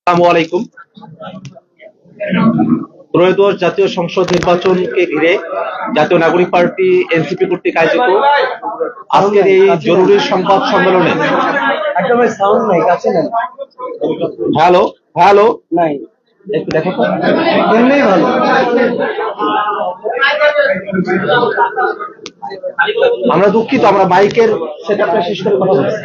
আসসালামু আলাইকুম। ত্রয়োদশ জাতীয় সংসদ নির্বাচনকে ঘিরে জাতীয় নাগরিক পার্টি এনসিপি কর্তৃক আয়োজিত আজকের এই জরুরি সংবাদ সম্মেলনে হ্যালো হ্যালো নাই একটু দেখো তো এমনি ভালো। আমরা দুঃখিত, আমরা মাইকের সেটআপটা শেষ করে কথা বলছি।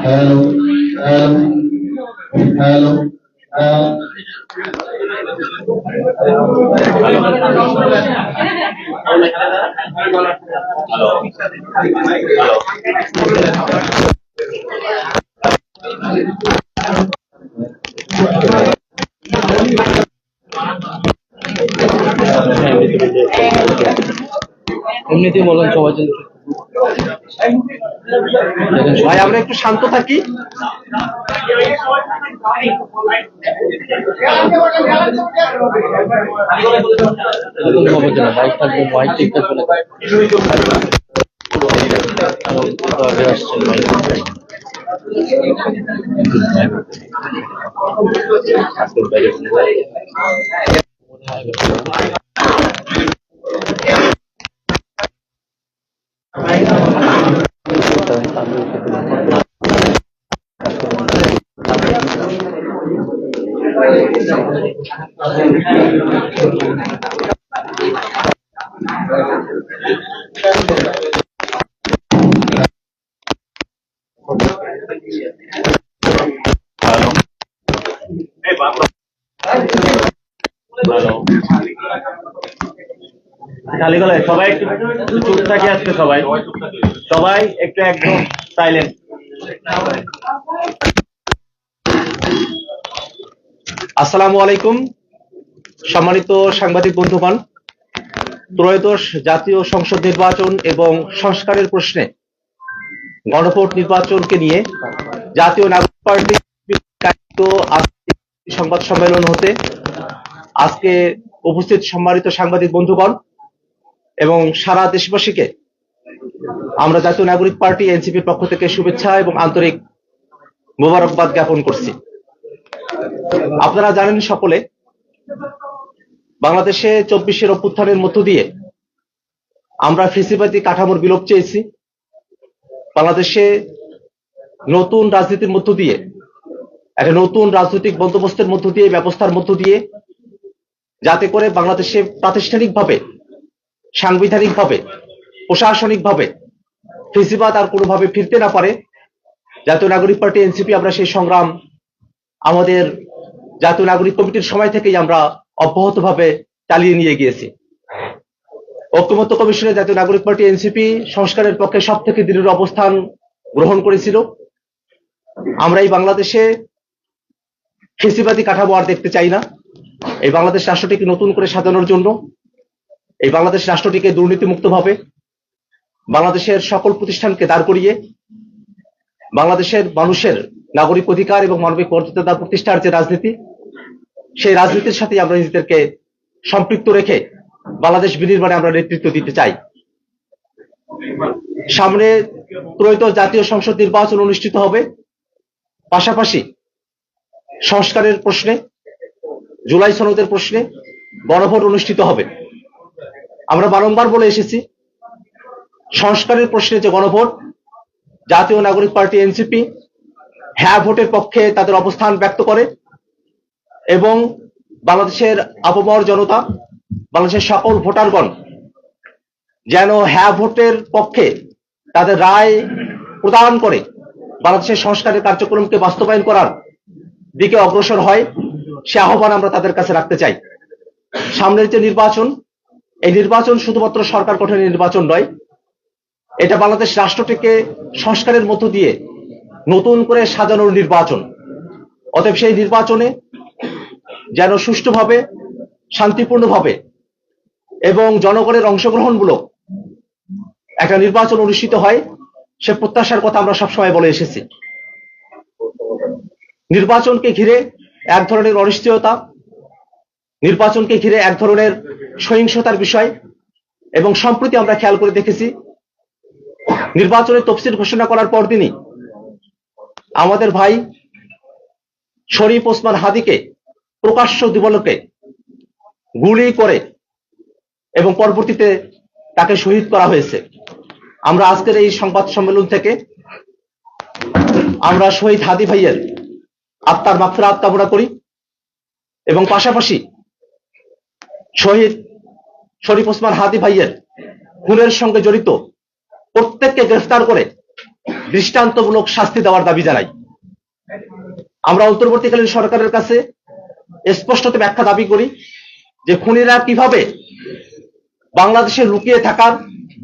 Hello, hello, এমনিতেই বললাম সবার জন্য ভাই আমরা একটু শান্ত থাকি। বাইক থাকবে, বাইক ঠিক থাকবে না। সবাই একটু চুপ থাকি আজকে, সবাই সবাই একটু একদম সাইলেন্ট। আসসালামু আলাইকুম সম্মানিত সাংবাদিক বন্ধুগণ, ত্রয়োদশ জাতীয় সংসদ নির্বাচন এবং সংস্কারের প্রশ্নে গণভোট নির্বাচনকে নিয়ে জাতীয় নাগরিক পার্টি সংবাদ সম্মেলন হতে আজকে উপস্থিত সম্মানিত সাংবাদিক বন্ধুগণ এবং সারা দেশবাসীকে আমরা জাতীয় নাগরিক পার্টি এনসিপির পক্ষ থেকে শুভেচ্ছা এবং আন্তরিক মোবারকবাদ জ্ঞাপন করছি। আপনারা জানেন সকলে, বাংলাদেশে 24-এর অভ্যুত্থানের মধ্য দিয়ে আমরা ফ্যাসিবাদী কাঠামোর বিলোপ চেয়েছি। বাংলাদেশে নতুন রাজনীতির মধ্য দিয়ে, একটা নতুন রাজনৈতিক বন্দোবস্তের মধ্য দিয়ে, ব্যবস্থার মধ্য দিয়ে, যাতে করে বাংলাদেশে প্রাতিষ্ঠানিকভাবে, সাংবিধানিকভাবে, প্রশাসনিকভাবে ফ্যাসিবাদ আর কোনোভাবে ফিরতে না পারে, জাতীয় নাগরিক পার্টি এনসিপি আমরা সেই সংগ্রাম আমাদের জাতীয় নাগরিক কমিটির সময় থেকেই আমরা অব্যাহতভাবে চালিয়ে নিয়ে গিয়েছি। ঐক্যমত্য কমিশনে জাতীয় নাগরিক পার্টি এনসিপি সংস্কারের পক্ষে সব থেকে দৃঢ় অবস্থান গ্রহণ করেছিল। আমরা এই বাংলাদেশে ফ্যাসিবাদী কাঠামো আর দেখতে চাই না। এই বাংলাদেশ রাষ্ট্রটিকে নতুন করে সাজানোর জন্য, এই বাংলাদেশ রাষ্ট্রটিকে দুর্নীতিমুক্তভাবে বাংলাদেশের সকল প্রতিষ্ঠানকে দাঁড় করিয়ে বাংলাদেশের মানুষের নাগরিক অধিকার এবং মানবিক মর্যাদা প্রতিষ্ঠার যে রাজনীতি, সেই রাজনীতির সাথে আমরা নিজেদেরকে সম্পৃক্ত রেখে বাংলাদেশ বিনির্মাণে আমরা নেতৃত্ব দিতে চাই। সামনে ত্রয়োদশ জাতীয় সংসদ নির্বাচন অনুষ্ঠিত হবে, পাশাপাশি সংস্কারের প্রশ্নে, জুলাই সনদের প্রশ্নে গণভোট অনুষ্ঠিত হবে। আমরা বারংবার বলে এসেছি, সংস্কারের প্রশ্নে যে গণভোট, জাতীয় নাগরিক পার্টি এনসিপি হ্যাঁ ভোটের পক্ষে তাদের অবস্থান ব্যক্ত করে এবং বাংলাদেশের আপামর জনতা, বাংলাদেশের সকল ভোটারগণ যেন হ্যাঁ ভোটের পক্ষে তাদের রায় প্রদান করে বাংলাদেশের সংস্কারের কার্যক্রমকে বাস্তবায়ন করার দিকে অগ্রসর হয়, সে আহ্বান আমরা তাদের কাছে রাখতে চাই। সামনের যে নির্বাচন, এই নির্বাচন শুধুমাত্র সরকার গঠনের নির্বাচন নয়, এটা বাংলাদেশ রাষ্ট্রটিকে সংস্কারের মধ্য দিয়ে নতুন করে সাজানোর নির্বাচন। অতএব সেই নির্বাচনে যেন সুষ্ঠুভাবে, শান্তিপূর্ণভাবে এবং জনগণের অংশগ্রহণমূলক একটা নির্বাচন অনুষ্ঠিত হয়, সে প্রত্যাশার কথা আমরা সবসময় বলে এসেছি। নির্বাচনকে ঘিরে এক ধরনের অনিশ্চয়তা, নির্বাচনকে ঘিরে এক ধরনের সহিংসতার বিষয়, এবং সম্প্রতি আমরা খেয়াল করে দেখেছি নির্বাচনের তফসিল ঘোষণা করার পরদিনই আমাদের ভাই শরীফ ওসমান হাদিকে প্রকাশ্য দিবালোকে গুলি করে এবং পরবর্তীতে তাকে শহীদ করা হয়েছে। আমরা আজকের এই সংবাদ সম্মেলন থেকে আমরা শহীদ হাদি ভাইয়ের আত্মার মাগফিরাত কামনা করি এবং পাশাপাশি শহীদ শরীফ ওসমান হাদি ভাইয়ের খুনের সঙ্গে জড়িত প্রত্যেককে গ্রেফতার করে দৃষ্টান্তমূলক শাস্তি দেওয়ার দাবি জানাই। আমরা অন্তর্বর্তীকালীন সরকারের কাছে স্পষ্টত ব্যাখ্যা দাবি করি যে খুনিরা কিভাবে বাংলাদেশে লুকিয়ে থাকার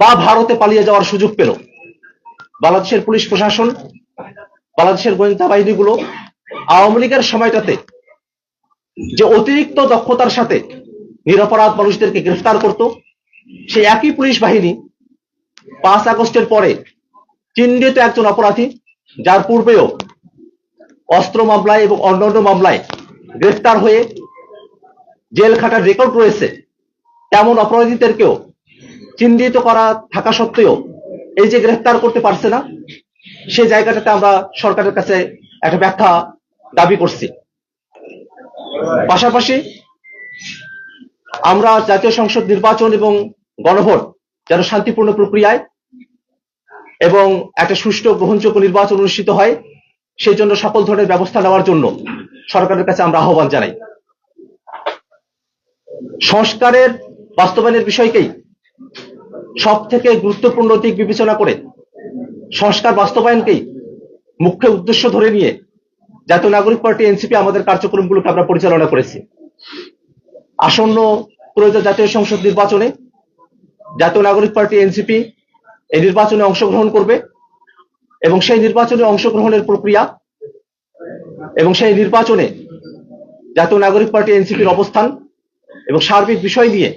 বা ভারতে পালিয়ে যাওয়ার সুযোগ পেল। বাংলাদেশের পুলিশ প্রশাসন, বাংলাদেশের গোয়েন্দা বাহিনীগুলো আওয়ামী লীগের সময়টাতে যে অতিরিক্ত দক্ষতার সাথে নিরপরাধ মানুষদেরকে গ্রেফতার করত, সেই একই পুলিশ বাহিনী 5 আগস্টের পরে চিহ্নিত একজন অপরাধী, যার পূর্বেও অস্ত্র মামলায় এবং অন্যান্য মামলায় গ্রেফতার হয়ে জেল খাটার রেকর্ড রয়েছে, তেমন অপরাধীদেরকেও চিহ্নিত করা থাকা সত্ত্বেও এই যে গ্রেফতার করতে পারছে না, সেই জায়গাটাতে আমরা সরকারের কাছে একটা ব্যাখ্যা দাবি করছি। পাশাপাশি আমরা জাতীয় সংসদ নির্বাচন এবং গণভোট যেন শান্তিপূর্ণ প্রক্রিয়ায় এবং একটা সুষ্ঠু গ্রহণযোগ্য নির্বাচন অনুষ্ঠিত হয়, সেই জন্য সকল ধরনের ব্যবস্থা নেওয়ার জন্য সরকারের কাছে আমরা আহ্বান জানাই। সংস্কারের বাস্তবায়নের বিষয়কেই সব থেকে গুরুত্বপূর্ণ দিক বিবেচনা করে সংস্কার বাস্তবায়নকেই মুখ্য উদ্দেশ্য ধরে নিয়ে জাতীয় নাগরিক পার্টি এনসিপি আমাদের কার্যক্রমগুলোকে আমরা পরিচালনা করেছি। আসন্ন ত্রয়োদশ জাতীয় সংসদ নির্বাচনে জাতীয় নাগরিক পার্টি এনসিপি এই নির্বাচনে অংশগ্রহণ করবে এবং সেই নির্বাচনে অংশগ্রহণের প্রক্রিয়া এবং সেই নির্বাচনে জাতীয় নাগরিক পার্টি এনসিপির অবস্থান এবং সার্বিক বিষয় নিয়ে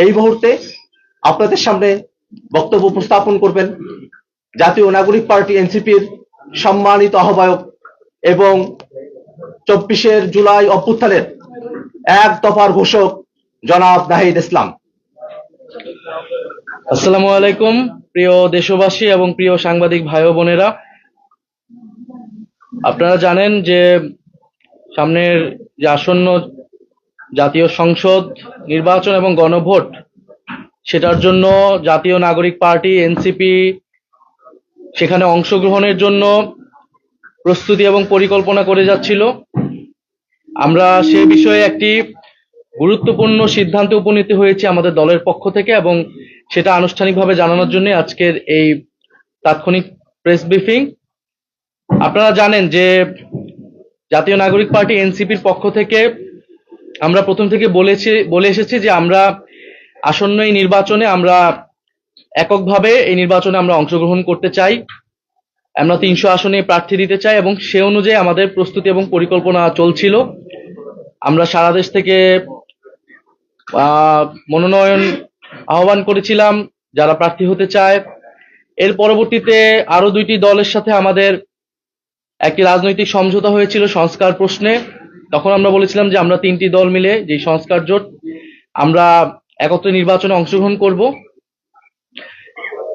এই মুহূর্তে আপনাদের সামনে বক্তব্য উপস্থাপন করবেন জাতীয় নাগরিক পার্টি এনসিপির সম্মানিত আহ্বায়ক এবং 24 জুলাই অভ্যুত্থানের এক দফার ঘোষক জনাব নাহিদ ইসলাম। আসসালামু আলাইকুম প্রিয় দেশবাসী এবং প্রিয় সাংবাদিক ভাই ও বোনেরা, আপনারা জানেন যে সামনের যে আসন্ন জাতীয় সংসদ নির্বাচন এবং গণভোট, সেটার জন্য জাতীয় নাগরিক পার্টি এনসিপি সেখানে অংশগ্রহণের জন্য প্রস্তুতি এবং পরিকল্পনা করে যাচ্ছিল। আমরা সে বিষয়ে একটি গুরুত্বপূর্ণ সিদ্ধান্তে উপনীত হয়েছি আমাদের দলের পক্ষ থেকে, এবং সেটা আনুষ্ঠানিকভাবে জানানোর জন্য আজকের এই তাৎক্ষণিক প্রেস ব্রিফিং। আপনারা জানেন যে জাতীয় নাগরিক পার্টি এনসিপির পক্ষ থেকে আমরা প্রথম থেকে বলে এসেছি যে আমরা আসন্ন এই নির্বাচনে আমরা এককভাবে এই নির্বাচনে আমরা অংশগ্রহণ করতে চাই। আমরা 300 আসনে প্রার্থী দিতে চাই এবং সে অনুযায়ী আমাদের প্রস্তুতি এবং পরিকল্পনা চলছিল। আমরা সারা দেশ থেকে মনোনয়ন আহ্বান করেছিলাম যারা প্রার্থী হতে চায়। এর পরবর্তীতে আরো 2টি দলের সাথে আমাদের একটি রাজনৈতিক সমঝোতা হয়েছিল সংস্কার প্রশ্নে। তখন আমরা বলেছিলাম যে আমরা 3টি দল মিলে যে সংস্কার জোট, আমরা একত্রে নির্বাচনে অংশগ্রহণ করব।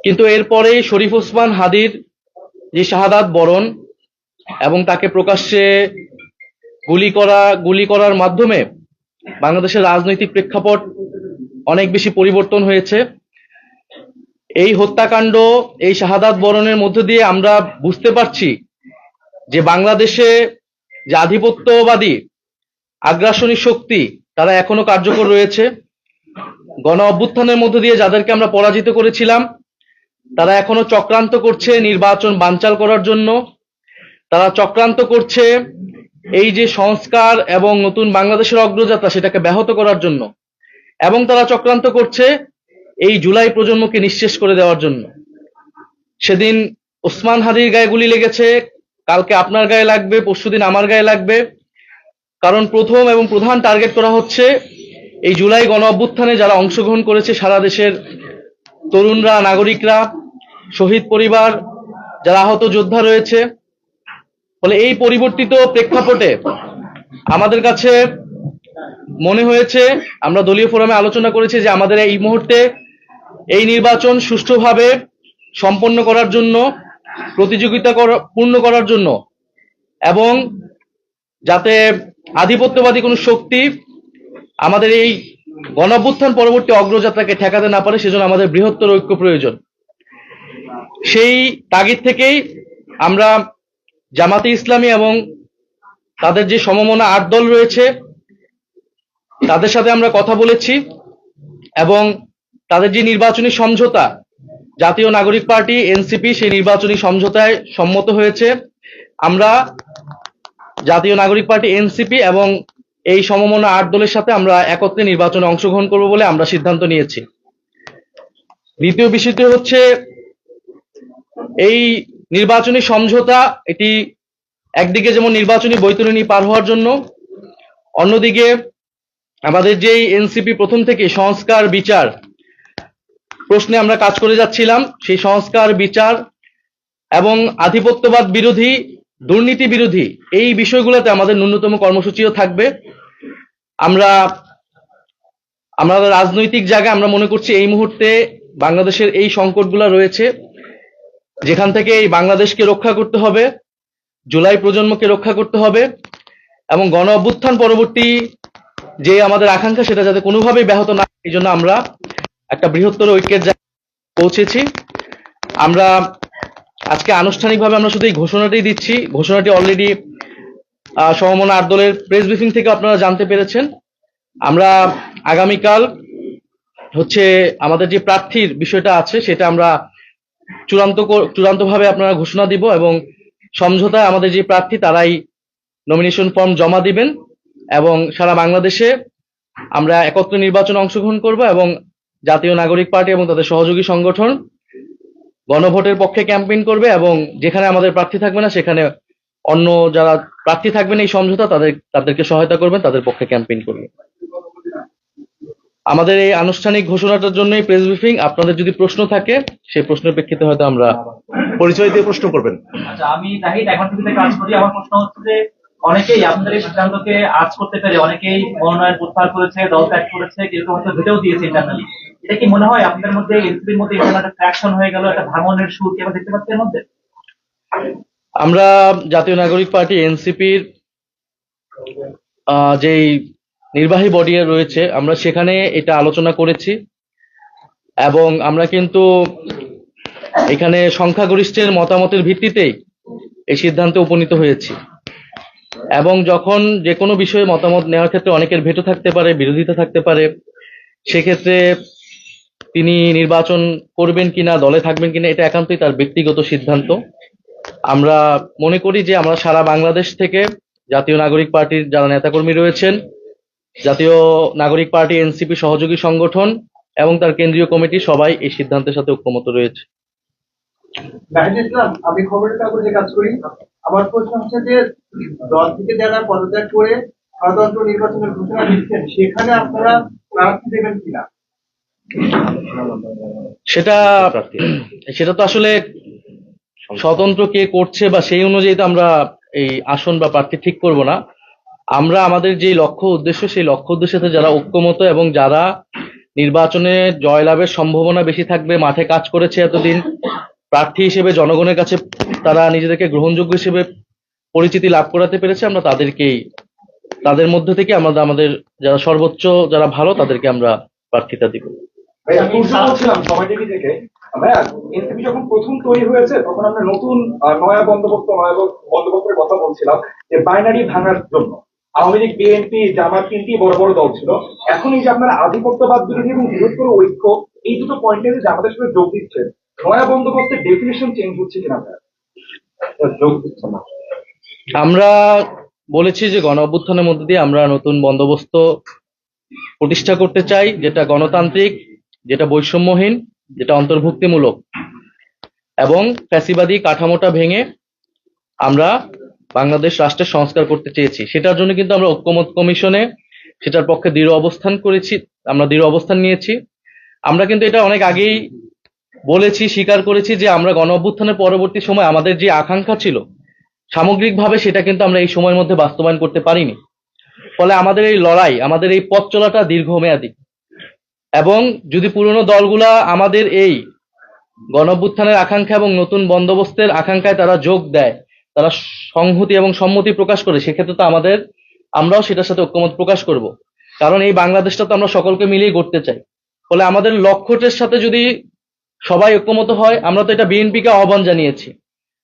কিন্তু এরপরেই শরীফ ওসমান হাদির যে শাহাদাত বরণ এবং তাকে প্রকাশ্যে গুলি করার মাধ্যমে বাংলাদেশের রাজনৈতিক প্রেক্ষাপট অনেক বেশি পরিবর্তন হয়েছে। এই হত্যাকাণ্ড, এই শাহাদাত বরণের মধ্য দিয়ে আমরা বুঝতে পারছি যে বাংলাদেশে যে আধিপত্যবাদী আগ্রাসনী শক্তি তারা এখনো কার্যকর রয়েছে। গণ অভ্যুত্থানের মধ্য দিয়ে যাদেরকে আমরা পরাজিত করেছিলাম তারা এখনো চক্রান্ত করছে নির্বাচন বানচাল করার জন্য। তারা চক্রান্ত করছে এই যে সংস্কার এবং নতুন বাংলাদেশের অগ্রযাত্রা সেটাকে ব্যাহত করার জন্য, এবং তারা চক্রান্ত করছে এই জুলাই প্রজন্মকে নিঃশেষ করে দেওয়ার জন্য। সেদিন ওসমান হাদির গায়ে গুলি লেগেছে, কালকে আপনার গায়ে লাগবে, পরশুদিন আমার গায়ে লাগবে। কারণ প্রথম এবং প্রধান টার্গেট করা হচ্ছে এই জুলাই গণ অভ্যুত্থানে যারা অংশগ্রহণ করেছে সারা দেশের তরুণরা, নাগরিকরা, শহীদ পরিবার, যারা আহত যোদ্ধা রয়েছে। ফলে এই পরিবর্তিত প্রেক্ষাপটে আমাদের কাছে মনে হয়েছে, আমরা দলীয় ফোরামে আলোচনা করেছি যে আমাদের এই মুহূর্তে এই নির্বাচন সুষ্ঠুভাবে সম্পন্ন করার জন্য, প্রতিযোগিতা পূর্ণ করার জন্য, এবং যাতে আধিপত্যবাদী কোনো শক্তি আমাদের এই গণঅভ্যুত্থান পরবর্তী অগ্রযাত্রাকে ঠেকাতে না পারে, সেজন্য আমাদের বৃহত্তর ঐক্য প্রয়োজন। সেই তাগিদ থেকেই আমরা জামাতে ইসলামী এবং তাদের যে সমমনা 8 দল রয়েছে তাদের সাথে আমরা কথা বলেছি, এবং তাদের যে নির্বাচনী সমঝোতা, জাতীয় নাগরিক পার্টি এনসিপি সেই নির্বাচনী সমঝোতায় সম্মত হয়েছে। আমরা জাতীয় নাগরিক পার্টি এনসিপি এবং এই সমমনা 8 দলের সাথে আমরা একত্রে নির্বাচনে অংশগ্রহণ করব বলে আমরা সিদ্ধান্ত নিয়েছি। দ্বিতীয় বিষয়টি হচ্ছে, এই নির্বাচনী সমঝোতা এটি একদিকে যেমন নির্বাচনী বৈতরণী পার হওয়ার জন্য, অন্যদিকে আমাদের যেই এনসিপি প্রথম থেকে সংস্কার বিচার প্রশ্নে আমরা কাজ করে যাচ্ছিলাম, সেই সংস্কার বিচার এবং আধিপত্যবাদ বিরোধী, দুর্নীতি বিরোধী এই বিষয়গুলোতে আমাদের ন্যূনতম কর্মসূচিও থাকবে। আমাদের রাজনৈতিক জায়গায় আমরা মনে করছি এই মুহূর্তে বাংলাদেশের এই সংকটগুলো রয়েছে, যেখান থেকে এই বাংলাদেশকে রক্ষা করতে হবে, জুলাই প্রজন্মকে রক্ষা করতে হবে, এবং গণ অভ্যুত্থান পরবর্তী যে আমাদের আকাঙ্ক্ষা সেটা যাতে কোনোভাবেই ব্যাহত না হয়, এই জন্য আমরা একটা বৃহত্তর ঐক্যের জায়গায় পৌঁছেছি। আমরা আজকে আনুষ্ঠানিকভাবে আমরা শুধু এই ঘোষণাটি দিচ্ছি। ঘোষণাটি অলরেডি সমমনা 8 দলের প্রেস ব্রিফিং থেকে আপনারা জানতে পেরেছেন। আমরা আগামীকাল হচ্ছে আমাদের যে প্রার্থীর বিষয়টা আছে সেটা আমরা চূড়ান্তভাবে আপনারা ঘোষণা দিব, এবং সমঝোতায় আমাদের যে প্রার্থী তারাই নমিনেশন ফর্ম জমা দিবেন, এবং সারা বাংলাদেশে আমরা একত্রে নির্বাচনে অংশগ্রহণ করব, এবং জাতীয় নাগরিক পার্টি এবং তাদের সহযোগী সংগঠন গণভোটের পক্ষে ক্যাম্পেইন করবে, এবং যেখানে আমাদের প্রার্থী থাকবে না সেখানে অন্য যারা প্রার্থী থাকবেন এই সমঝোতা তাদেরকে সহায়তা করবেন, তাদের পক্ষে ক্যাম্পেইন করবে। আমাদের এই আনুষ্ঠানিক ঘোষণাটার জন্যই প্রেস ব্রিফিং। আপনাদের যদি প্রশ্ন থাকে সেই প্রশ্নের প্রেক্ষিতে হয়তো আমরা পরিচয় দিয়ে প্রশ্ন করবেন। আচ্ছা, আমি জাহিদ এখন থেকে কাজ করি। আমার প্রশ্ন হচ্ছে যে অনেকেই আপনাদের এই সিদ্ধান্তকে আজ করতে পেরে অনেকেই মনোনয়ন প্রত্যাহার করেছে, দল ত্যাগ করেছে, কিন্তু হয়তো ভেটেও দিয়েছে ইন্টারনালি। এটা কি মনে হয় আপনাদের মধ্যে, এনসিপির মধ্যে ইন্টারনাল ট্র্যাকশন হয়ে গেল, একটা ভাঙনের সুর কি আমরা দেখতে পাচ্ছি এর মধ্যে? আমরা জাতীয় নাগরিক পার্টি এনসিপির যেই নির্বাহী বডি রয়েছে আমরা সেখানে এটা আলোচনা করেছি, এবং আমরা কিন্তু এখানে সংখ্যাগরিষ্ঠের মতামতের ভিত্তিতেই এই সিদ্ধান্তে উপনীত হয়েছি। এবং যখন যে কোনো বিষয়ে মতামত নেওয়ার ক্ষেত্রে অনেকের ভেটো থাকতে পারে, বিরোধিতা থাকতে পারে, সেক্ষেত্রে তিনি নির্বাচন করবেন কিনা, দলে থাকবেন কিনা, এটা একান্তই তার ব্যক্তিগত সিদ্ধান্ত। আমরা মনে করি যে আমরা সারা বাংলাদেশ থেকে জাতীয় নাগরিক পার্টির যারা নেতাকর্মী রয়েছেন, জাতীয় নাগরিক পার্টি এনসিপি সহযোগী সংগঠন এবং তার কেন্দ্রীয় কমিটি সবাই এই সিদ্ধান্তের সাথে ঐক্যমত রয়েছে। জাহিদ ইসলাম, আমি খবরের কাগজে কাজ করি। আমার প্রশ্ন হচ্ছে যে দল থেকে যারা পদত্যাগ করে স্বতন্ত্র নির্বাচনের ঘোষণা দিচ্ছেন, সেখানে আপনারা প্রার্থী দেবেন কিনা? সেটা তো আসলে স্বতন্ত্র কে করছে বা সেই অনুযায়ী তো আমরা এই আসন বা প্রার্থী ঠিক করব না। আমরা আমাদের যে লক্ষ্য উদ্দেশ্য, সেই লক্ষ্য উদ্দেশ্যে যারা ঐক্যমত এবং যারা নির্বাচনে জয়লাভের সম্ভাবনা বেশি থাকবে, মাঠে কাজ করেছে এতদিন, প্রার্থী হিসেবে জনগণের কাছে তারা নিজেদেরকে গ্রহণযোগ্য হিসেবে পরিচিতি লাভ করাতে পেরেছে, আমরা তাদের মধ্যে থেকে আমরা আমাদের যারা সর্বোচ্চ যারা ভালো তাদেরকে আমরা প্রার্থিতা দিব। বলছিলাম সময় টিভি থেকে, এনসিপি যখন প্রথম তৈরি হয়েছে তখন আমরা নতুন নয়া বন্দোবস্তের কথা বলছিলাম যে বাইনারি ভাঙার জন্য আওয়ামী লীগ, বিএনপি, জামাত তিনটি বড় বড় দল ছিল। এখন এই যে আপনারা আধিপত্যবাদ বিরোধী এবং বৃহত্তর ঐক্য, এই দুটো পয়েন্টে যে আমাদের সাথে যোগ দিচ্ছেন, নয়া বন্দোবস্তের ডেফিনেশন চেঞ্জ হচ্ছে কিনা যোগ দিচ্ছে না? আমরা বলেছি যে গণ অভ্যুত্থানের মধ্যে দিয়ে আমরা নতুন বন্দোবস্ত প্রতিষ্ঠা করতে চাই, যেটা গণতান্ত্রিক, যেটা বৈষম্যহীন, যেটা অন্তর্ভুক্তিমূলক, এবং ফ্যাসিবাদী কাঠামোটা ভেঙে আমরা বাংলাদেশ রাষ্ট্রের সংস্কার করতে চেয়েছি। সেটার জন্য কিন্তু আমরা ঐক্যমত কমিশনে সেটার পক্ষে দৃঢ় অবস্থান নিয়েছি। আমরা কিন্তু এটা অনেক আগেই বলেছি, স্বীকার করেছি যে আমরা গণ অভ্যুত্থানের পরবর্তী সময় আমাদের যে আকাঙ্ক্ষা ছিল সামগ্রিকভাবে সেটা কিন্তু আমরা এই সময়ের মধ্যে বাস্তবায়ন করতে পারিনি। ফলে আমাদের এই লড়াই, আমাদের এই পথ চলাটা দীর্ঘমেয়াদী, এবং যদি পুরনো দলগুলা আমাদের এই গণ অভ্যুত্থানের আকাঙ্ক্ষা এবং নতুন বন্দোবস্তের আকাঙ্ক্ষায় তারা যোগ দেয়, তারা সংহতি এবং সম্মতি প্রকাশ করে, সেক্ষেত্রে তো আমরাও সেটার সাথে ঐক্যমত প্রকাশ করব। কারণ এই বাংলাদেশটা তো আমরা সকলকে মিলিয়ে গড়তে চাই। ফলে আমাদের লক্ষ্যটার সাথে যদি সবাই ঐক্যমত হয়, আমরা তো এটা বিএনপিকে আহ্বান জানিয়েছি,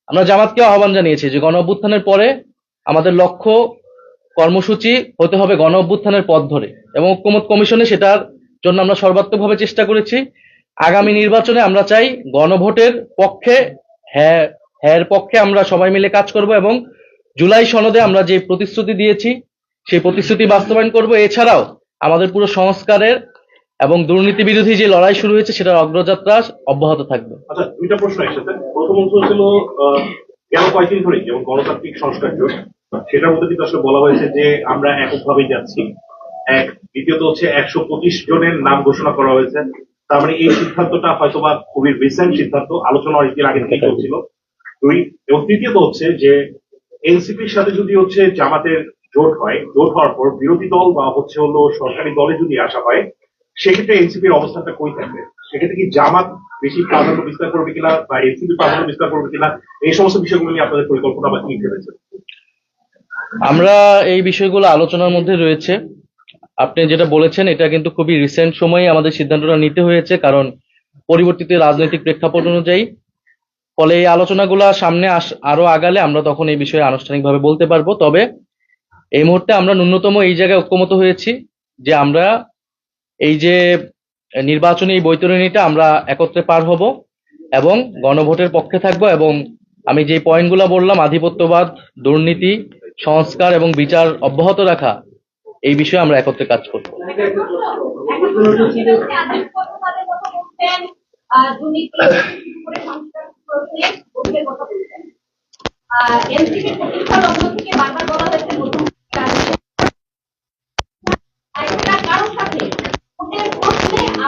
আমরা জামাতকে আহ্বান জানিয়েছি যে গণ অভ্যুত্থানের পরে আমাদের লক্ষ্য কর্মসূচি হতে হবে গণ অভ্যুত্থানের পথ ধরে, এবং ঐক্যমত কমিশনে সেটার জন্য আমরা সর্বাত্মকভাবে চেষ্টা করেছি। আগামী নির্বাচনে আমরা চাই গণভোটের পক্ষে, হ্যাঁ হ্যাঁ পক্ষে আমরা সবাই মিলে কাজ করব, এবং জুলাই সনদে আমরা যে প্রতিশ্রুতি দিয়েছি সেই প্রতিশ্রুতি বাস্তবায়ন করব। এছাড়াও আমাদের পুরো সংস্কারের এবং দুর্নীতি বিরোধী যে লড়াই শুরু হয়েছে সেটার অগ্রযাত্রা অব্যাহত থাকবে। আচ্ছা, দুইটা প্রশ্ন একসাথে। প্রথমত হচ্ছিল গেল কয়েকদিন ধরে যেমন গণতান্ত্রিক সংস্কার জোট, সেটার মধ্যে কিন্তু আসলে বলা হয়েছে যে আমরা এককভাবেই যাচ্ছি। দ্বিতীয়ত হচ্ছে 125 জনের নাম ঘোষণা করা হয়েছে। তার মানে এই সিদ্ধান্তটা হয়তোবা খুবই রিসেন্ট সিদ্ধান্ত, আলোচনা অনেকদিন আগে থেকেই চলছিল। দুই এবং তৃতীয়ত হচ্ছে যে এনসিপির সাথে যদি হচ্ছে জামাতের জোট হয়, জোট হওয়ার পর বিরোধী দল বা হচ্ছে হলো সরকারি দলে যদি আসা হয়, সেক্ষেত্রে এনসিপির অবস্থানটা কই থাকবে? সেক্ষেত্রে কি জামাত বেশি প্রাধান্য বিস্তার করবে কিনা বা এনসিপি প্রাধান্য বিস্তার করবে কিনা, এই সমস্ত বিষয়গুলো নিয়ে আপনাদের পরিকল্পনা বা কি ভেবেছেন? আমরা এই বিষয়গুলো আলোচনার মধ্যে রয়েছে। আপনি যেটা বলেছেন এটা কিন্তু খুবই রিসেন্ট সময়ে আমাদের সিদ্ধান্তটা নিতে হয়েছে, কারণ পরিবর্তিত রাজনৈতিক প্রেক্ষাপট অনুযায়ী। ফলে এই আলোচনাগুলো সামনে আরো আগালে আমরা তখন এই বিষয়ে আনুষ্ঠানিকভাবে বলতে পারবো। তবে এই মুহূর্তে আমরা ন্যূনতম এই জায়গায় ঐক্যমত হয়েছি যে আমরা এই যে নির্বাচনী এই বৈতরণীটা আমরা একত্রে পার হব এবং গণভোটের পক্ষে থাকব, এবং আমি যে পয়েন্টগুলো বললাম, আধিপত্যবাদ, দুর্নীতি, সংস্কার এবং বিচার অব্যাহত রাখা, এই বিষয়ে আমরা একত্রে কাজ করব।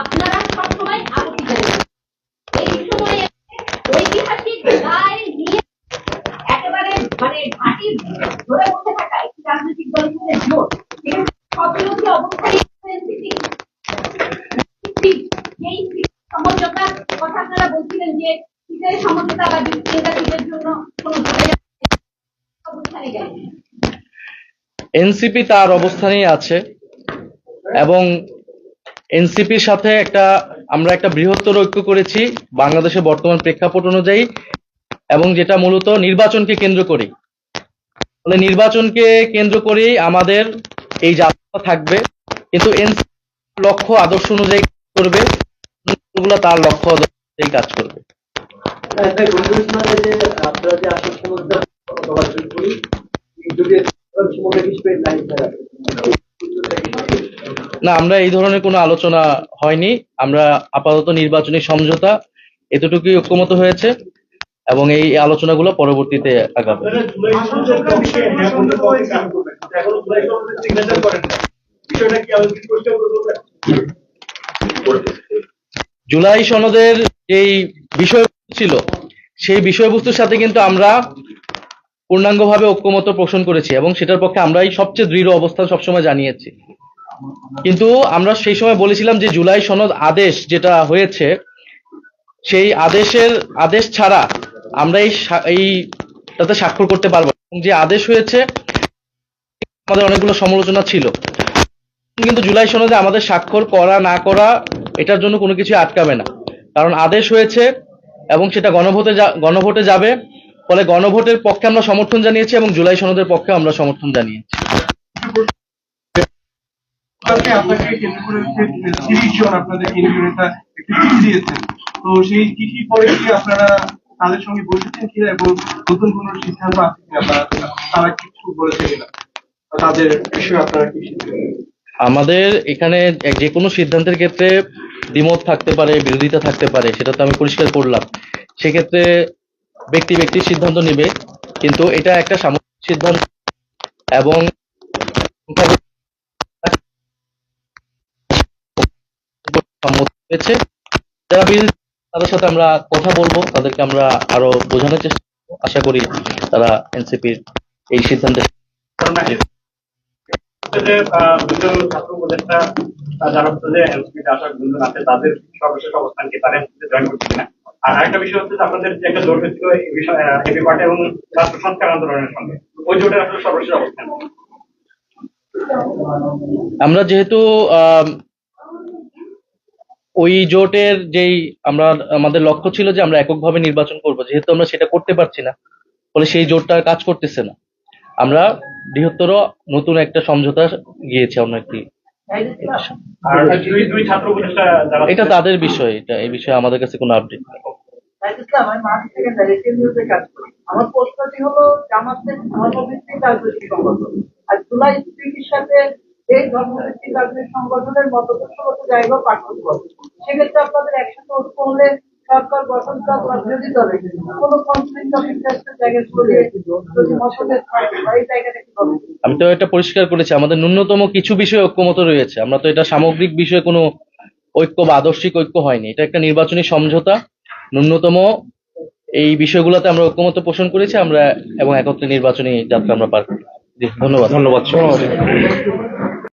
আপনারা সবসময় আপত্তি করেন এই সময়ে ঐতিহাসিক রায় নিয়ে একেবারে মানে ঘাঁটি ধরে বসে থাকা একটি রাজনৈতিক দলের সাথে জোট, সববিরোধী অবস্থায় এই সমঝোতার কথা আপনারা বলছিলেন যে শীতের সমঝোতা বা শীতের জন্য কোনো অবস্থানে যায়নি। এনসিপি তার অবস্থানেই আছে, এবং এনসিপির সাথে আমরা একটা বৃহত্তর ঐক্য করেছি বাংলাদেশের বর্তমান প্রেক্ষাপট অনুযায়ী, এবং যেটা মূলত নির্বাচনকে কেন্দ্র করে। ফলে নির্বাচনকে কেন্দ্র করেই আমাদের এই যাত্রা থাকবে, কিন্তু এনসিপি লক্ষ্য আদর্শ অনুযায়ী করবে, গুলো তার লক্ষ্য অনুযায়ী কাজ করবে। না, আমরা এই ধরনের কোনো আলোচনা হয়নি। আমরা আপাতত নির্বাচনী সমঝোতা এতটুকুই ঐক্যমত হয়েছে, এবং এই আলোচনাগুলো পরবর্তীতে আগাবে। জুলাই সনদের যেই বিষয়বস্তু ছিল সেই বিষয়বস্তুর সাথে কিন্তু আমরা পূর্ণাঙ্গভাবে ঐক্যমত পোষণ করেছি, এবং সেটার পক্ষে আমরাই সবচেয়ে দৃঢ় অবস্থান সবসময় জানিয়েছি। কিন্তু আমরা সেই সময় বলেছিলাম যে জুলাই সনদ আদেশ যেটা হয়েছে, সেই আদেশ ছাড়া আমরা এইটাতে স্বাক্ষর করতে পারবো না। এবং যে আদেশ হয়েছে আমাদের অনেকগুলো সমালোচনা ছিল, কিন্তু জুলাই সনদে আমাদের স্বাক্ষর করা না করা এটার জন্য কোনো কিছু আটকাবে না, কারণ আদেশ হয়েছে এবং সেটা গণভোটে যাবে। ফলে গণভোটের পক্ষে আমরা সমর্থন জানিয়েছি এবং জুলাই সনদের পক্ষে আমরা সমর্থন জানিয়েছি। আপনাকে কেন্দ্র করে 30 জন আপনাদের কেন্দ্রীয় নেতা একটি চিঠি দিয়েছেন, তো সেই চিঠি পরে কি আপনারা তাদের সঙ্গে বসেছেন কিনা এবং নতুন কোন সিদ্ধান্ত আছে কিনা, তারা কিছু বলেছে কিনা, তাদের বিষয়ে আপনারা কি? আমাদের এখানে যে কোনো সিদ্ধান্তের ক্ষেত্রে দ্বিমত থাকতে পারে, বিরোধিতা থাকতে পারে, সেটা তো আমি পরিষ্কার করলাম। সেক্ষেত্রে ব্যক্তি সিদ্ধান্ত নেবে, কিন্তু এটা একটা সামগ্রিক সিদ্ধান্ত, এবং সম্মত হয়েছে। যারা বিরোধী তাদের সাথে আমরা কথা বলবো, তাদেরকে আমরা আরো বোঝানোর চেষ্টা করবো। আশা করি তারা এনসিপির এই সিদ্ধান্তে যে দুজন ছাত্র উপদেষ্টা যারা হচ্ছে যে এনসিপিতে আসার দুজন আছে তাদের সর্বশেষ অবস্থান কি তারা এনসিপিতে জয়েন করছে কিনা। আর আরেকটা বিষয় হচ্ছে যে আপনাদের যে একটা জোট হয়েছিল এই বিষয় এবি পার্টি এবং ছাত্র সংস্কার আন্দোলনের সঙ্গে, ওই জোটের আসলে সর্বশেষ অবস্থান কি? আমরা যেহেতু ওই জোটের আমাদের লক্ষ্য ছিল যে আমরা এককভাবে নির্বাচন করব, যেহেতু আমরা সেটা করতে পারছি না, ফলে সেই জোটটা আর কাজ করতেছে না। আমরা বৃহত্তর নতুন একটা সমঝোতা গিয়েছি অন্য একটি। আর দুই ছাত্র উপদেষ্টা যারা এটা তাদের বিষয়, এই বিষয়ে আমাদের কাছে কোনো আপডেট নেই। আমি মার্চ সেকেন্ডারি কেন্দ্রীয়তে কাজ করি। আমার প্রশ্নটি হলো জামাতের ধর্মভিত্তিক রাজনৈতিক সংগঠন আর জুলাই স্মৃতির সাথে এই ধর্মভিত্তিক রাজনৈতিক সংগঠনের মতদর্শগত জায়গা পার্থক্য আছে। সেক্ষেত্রে আপনাদের একসাথে ঐক্য হলে সরকার গঠন করা বা বিরোধী দলে কোনো কনফ্লিক্ট অফ ইন্টারেস্টের জায়গায় চলে যদি মতভেদ হয় এই জায়গাটা কি হবে? আমি তো এটা পরিষ্কার করেছি, আমাদের ন্যূনতম কিছু বিষয়ে ঐক্যমত রয়েছে। আমরা তো এটা সামগ্রিক বিষয়ে কোনো ঐক্য বা আদর্শিক ঐক্য হয়নি, এটা একটা নির্বাচনী সমঝোতা। ন্যূনতম এই বিষয়গুলোতে আমরা ঐক্যমত পোষণ করেছি আমরা, এবং একত্রে নির্বাচনী যাত্রা আমরা পার করি। জি, ধন্যবাদ। ধন্যবাদ।